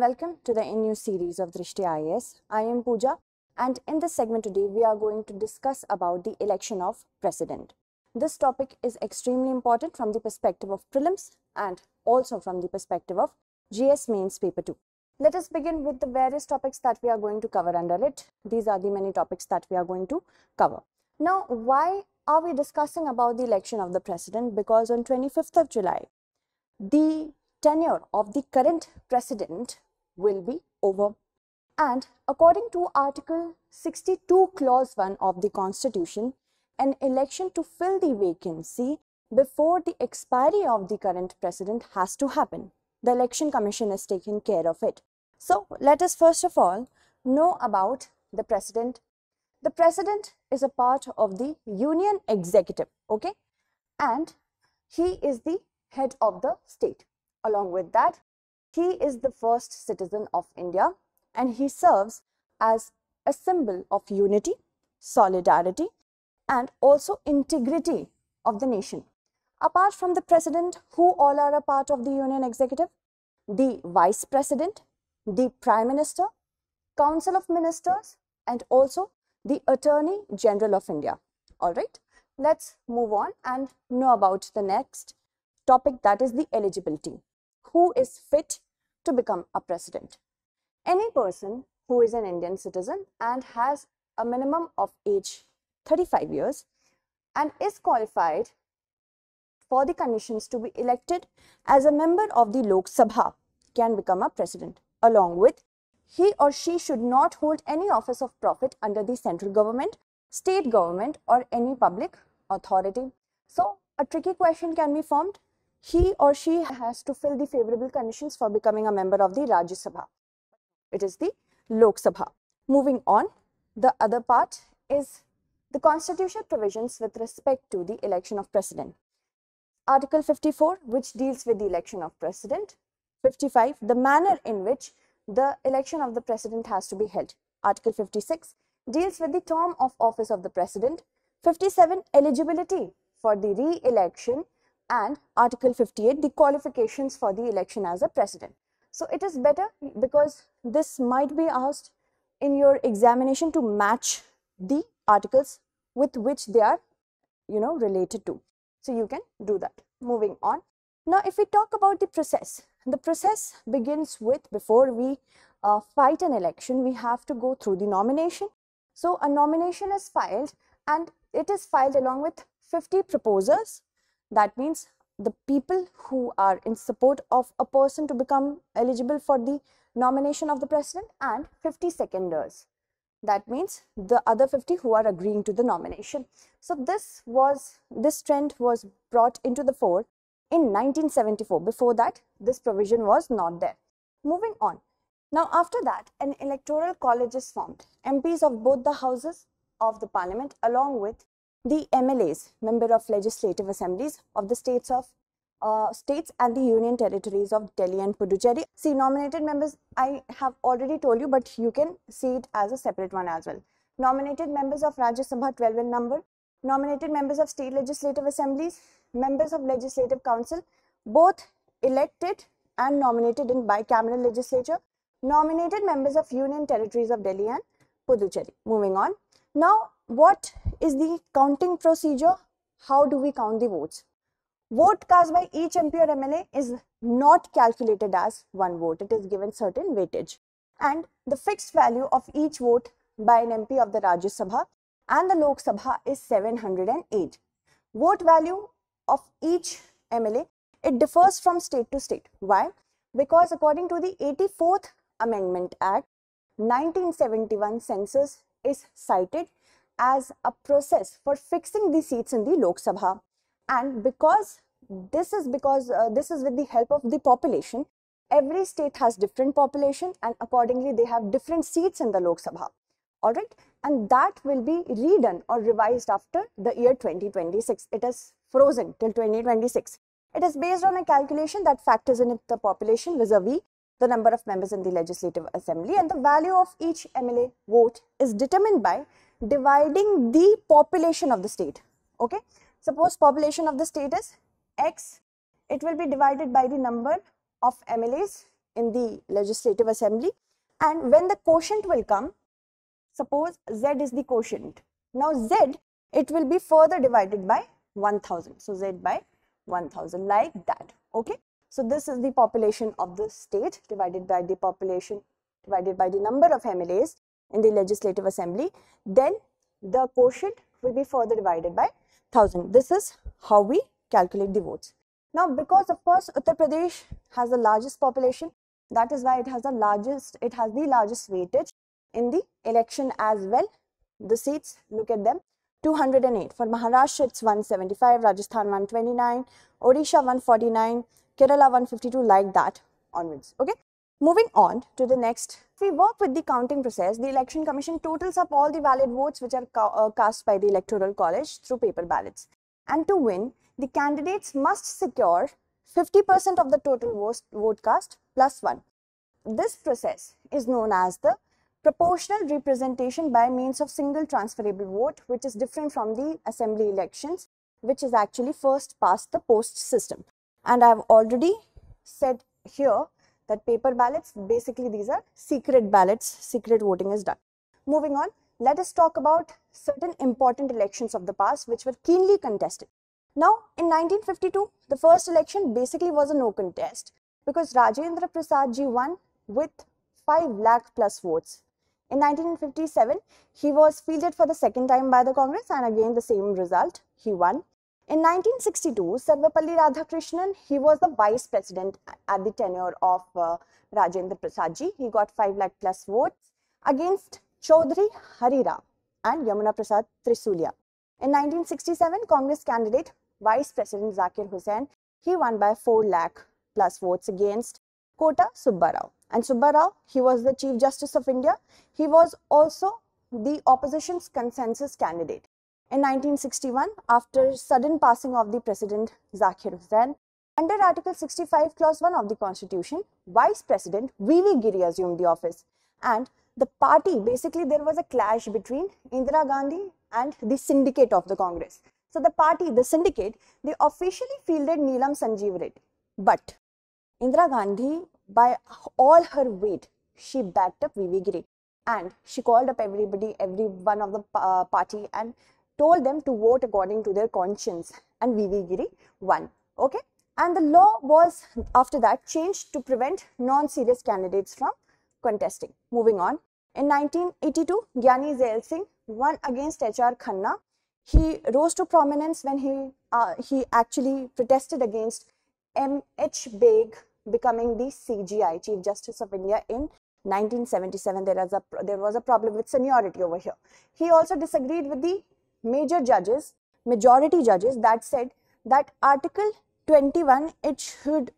welcome to the new series of Drishti IAS. I am Pooja, and in this segment today we are going to discuss about the election of president. This topic is extremely important from the perspective of prelims and also from the perspective of GS Mains Paper 2. Let us begin with the various topics that we are going to cover under it. These are the many topics that we are going to cover. Now, why are we discussing about the election of the president? Because on 25th of July, the tenure of the current president will be over, and according to Article 62 Clause 1 of the Constitution, an election to fill the vacancy before the expiry of the current president has to happen. The Election Commission is taking care of it. So let us first of all know about the president. The president is a part of the Union Executive, okay, and he is the head of the state. Along with that, he is the first citizen of India, and he serves as a symbol of unity, solidarity, and also integrity of the nation. Apart from the president, who all are a part of the Union Executive? The vice president, the prime minister, council of ministers, and also the attorney general of India. All right, let's move on and know about the next topic, that is the eligibility. Who is fit to become a president? Any person who is an Indian citizen and has a minimum of age 35 years and is qualified for the conditions to be elected as a member of the Lok Sabha can become a president. Along with, he or she should not hold any office of profit under the central government, state government, or any public authority. So, a tricky question can be formed. He or she has to fill the favorable conditions for becoming a member of the Rajya Sabha. It is the Lok Sabha. Moving on, the other part is the constitutional provisions with respect to the election of president. Article 54, which deals with the election of president. 55, the manner in which the election of the president has to be held. Article 56 deals with the term of office of the president. 57, eligibility for the re-election, and Article 58, the qualifications for the election as a president. So it is better, because this might be asked in your examination, to match the articles with which they are, related to. So you can do that. Moving on. Now, if we talk about the process begins with, before we fight an election, we have to go through the nomination. So a nomination is filed, and it is filed along with 50 proposers. That means the people who are in support of a person to become eligible for the nomination of the president, and 50 seconders. That means the other 50 who are agreeing to the nomination. So this trend was brought into the fore in 1974. Before that, this provision was not there. Moving on. Now, after that, an electoral college is formed. MPs of both the houses of the parliament, along with the MLAs, member of legislative assemblies of the states and the union territories of Delhi and Puducherry. See, nominated members, I have already told you, but you can see it as a separate one as well. Nominated members of Rajya Sabha, 12 in number. Nominated members of state legislative assemblies, members of legislative council, both elected and nominated in bicameral legislature. Nominated members of union territories of Delhi and Puducherry. Moving on. Now, what is the counting procedure? How do we count the votes? Vote cast by each MP or MLA is not calculated as one vote. It is given certain weightage. And the fixed value of each vote by an MP of the Rajya Sabha and the Lok Sabha is 708. Vote value of each MLA, it differs from state to state. Why? Because according to the 84th Amendment Act, 1971 census is cited as a process for fixing the seats in the Lok Sabha, and because this is with the help of the population. Every state has different population, and accordingly they have different seats in the Lok Sabha. All right, and that will be redone or revised after the year 2026. It is frozen till 2026. It is based on a calculation that factors in the population vis-a-vis the number of members in the legislative assembly, and the value of each MLA vote is determined by dividing the population of the state. Okay, suppose population of the state is X, it will be divided by the number of MLAs in the Legislative Assembly, and when the quotient will come, suppose Z is the quotient. Now Z, it will be further divided by 1000. So Z by 1000, like that. Okay. So this is the population of the state divided by the population divided by the number of MLAs in the Legislative Assembly. Then the quotient will be further divided by 1000. This is how we calculate the votes. Now, because of course Uttar Pradesh has the largest population, that is why it has the largest weightage in the election as well. The seats, look at them, 208. For Maharashtra, it's 175, Rajasthan 129, Odisha 149, Kerala 152, like that onwards. Okay. Moving on to the next, if we work with the counting process, the Election Commission totals up all the valid votes which are cast by the Electoral College through paper ballots. And to win, the candidates must secure 50% of the total vote cast plus 1. This process is known as the proportional representation by means of single transferable vote, which is different from the assembly elections, which is actually first past the post system. And I have already said here that paper ballots, basically these are secret ballots, secret voting is done. Moving on, let us talk about certain important elections of the past which were keenly contested. Now, in 1952, the first election basically was a no contest because Rajendra Prasad ji won with 5 lakh plus votes. In 1957, he was fielded for the second time by the Congress and again the same result, he won. In 1962, Sarvepalli Radhakrishnan, he was the vice president at the tenure of Rajendra Prasad ji. He got 5 lakh plus votes against Chaudhary Harira and Yamuna Prasad Trisulia. In 1967, Congress candidate Vice President Zakir Hussain, he won by 4 lakh plus votes against Kota Subbarao. And Subbarao, he was the Chief Justice of India. He was also the opposition's consensus candidate. In 1961, after sudden passing of the President Zakir Hussain, under Article 65 Clause 1 of the Constitution, Vice President V.V. Giri assumed the office. And the party, basically there was a clash between Indira Gandhi and the syndicate of the Congress. So the party, the syndicate, they officially fielded Neelam Sanjeev Reddy. But Indira Gandhi, by all her weight, she backed up V.V. Giri. And she called up everybody, every one of the party, and told them to vote according to their conscience, and V.V. Giri won. Okay, and the law was after that changed to prevent non-serious candidates from contesting. Moving on, in 1982, 𝐃𝐫𝐬𝐧𝐥𝐸 Singh won against H.R. Khanna. He rose to prominence when he actually protested against M.H. Beg becoming the CJI, Chief Justice of India, in 1977. There was a problem with seniority over here. He also disagreed with the majority judges that said that Article 21, it should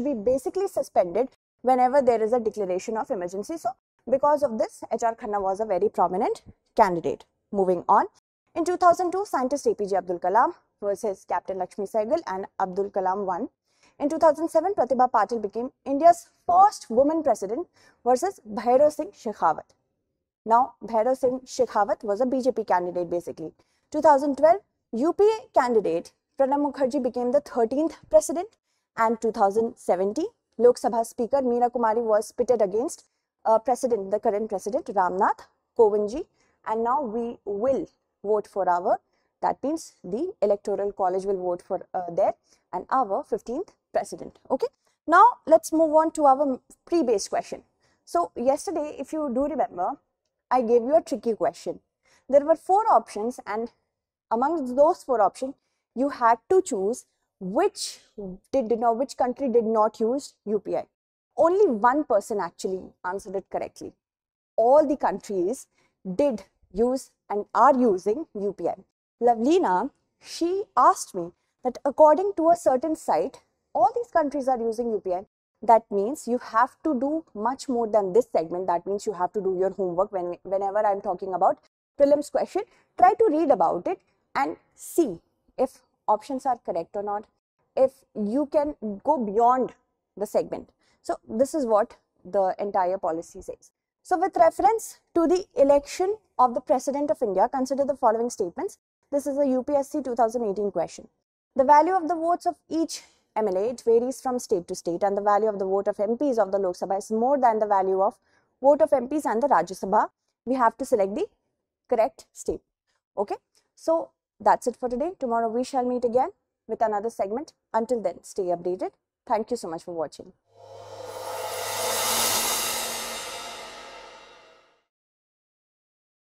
be basically suspended whenever there is a declaration of emergency. So because of this, H.R. Khanna was a very prominent candidate. Moving on, in 2002, scientist APJ Abdul Kalam versus Captain Lakshmi Sehgal, and Abdul Kalam won. In 2007, Pratibha Patil became India's first woman president versus Bhairav Singh Shekhawat. Now, Bhairav Singh Shekhawat was a BJP candidate basically. 2012, UPA candidate Pranab Mukherjee became the 13th president, and 2017, Lok Sabha Speaker Meena Kumari was pitted against the current president Ramnath Kovind, and now we will vote for that means the Electoral College will vote for and our 15th president. Okay, now let's move on to our pre-based question. So yesterday, if you do remember, I gave you a tricky question. There were 4 options, and among those 4 options, you had to choose which country did not use UPI. Only one person actually answered it correctly. All the countries did use and are using UPI. Lavlina, she asked me that according to a certain site, all these countries are using UPI. That means you have to do much more than this segment. That means you have to do your homework. Whenever I'm talking about prelims question, try to read about it and see if options are correct or not, if you can go beyond the segment. So this is what the entire policy says. So with reference to the election of the President of India, consider the following statements. This is a UPSC 2018 question. The value of the votes of each MLA, it varies from state to state, and the value of the vote of MPs of the Lok Sabha is more than the value of vote of MPs and the Rajya Sabha, we have to select the correct state. Okay, so that's it for today. Tomorrow we shall meet again with another segment. Until then, stay updated. Thank you so much for watching.